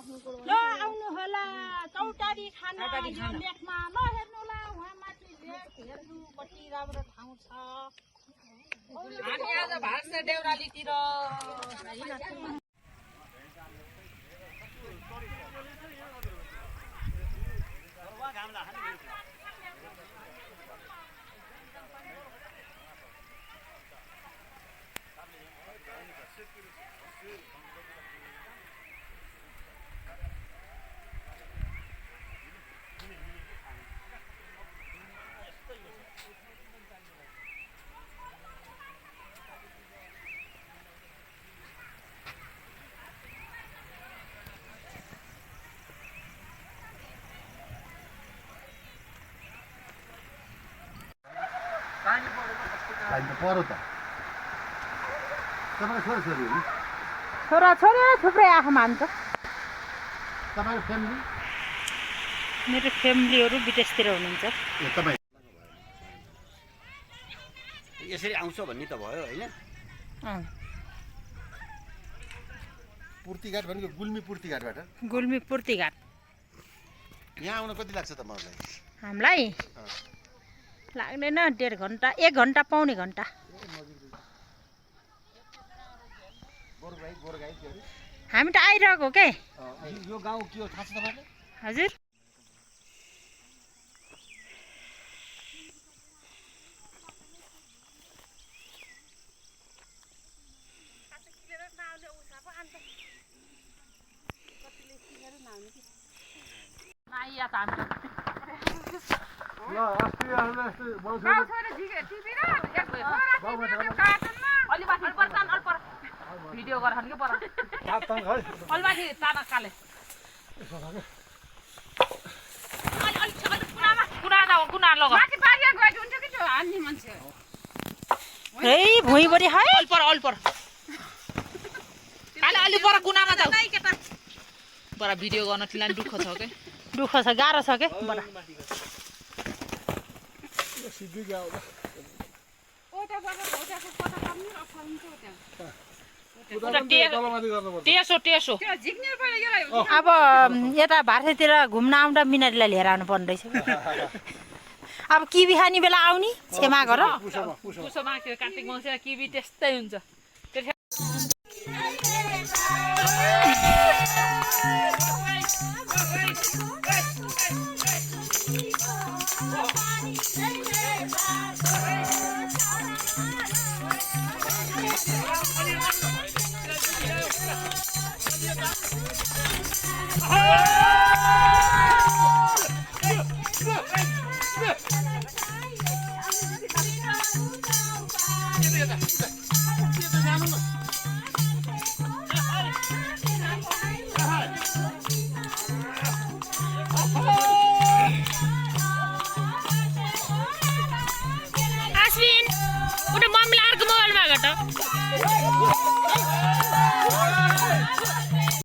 ल आउनु होला चौतारी खाना यो लेखमा नहेर्नु होला उहाँ माथि हेर्नु कति राम्रो ठाउँ छ हामी आज भाग्छ देउरालीतिर छोरा छोरी थुप्रै आँखा मान्छ मेरो फ्यामिलीहरू विदेशतिर हुनुहुन्छ यसरी आउँछ भन्ने त भयो हैन पूर्तिघाट भनेको गुल्मी पूर्तिघाटबाट गुल्मी पूर्तिघाट यहाँ आउन कति लाग्छ त मलाई हामीलाई लाग्दैन 1.5 घन्टा 1 घन्टा पाउने घन्टा हामी त आइरहेको के यो गाउँ के हो थाहा छ तपाईलाई हजुर भिडियो गर हन्के पर अलमाथि ताना काले कुना लग माथि पारिया गयो हुन्छ कि त्यो हान्ने मान्छे हे भुइँबडी है अल्पर काले अलि पर कुनामा जाऊ बरा भिडियो गर्न तिलाई दुःख छ के दुःख छ गाह्रो छ के बडा सिधै गाउँ टेसो अब यता भारततिर घुम्न आउँदा मिनारीलाई लिएर आउनु पर्ने रहेछ अब किबी खाने बेला आउने छेमा घर पुसमा कार्तिक मङ्सिर किबी त्यस्तै हुन्छ अश्विन उठे मम्मीलाई अर्को मोबाइलमा घट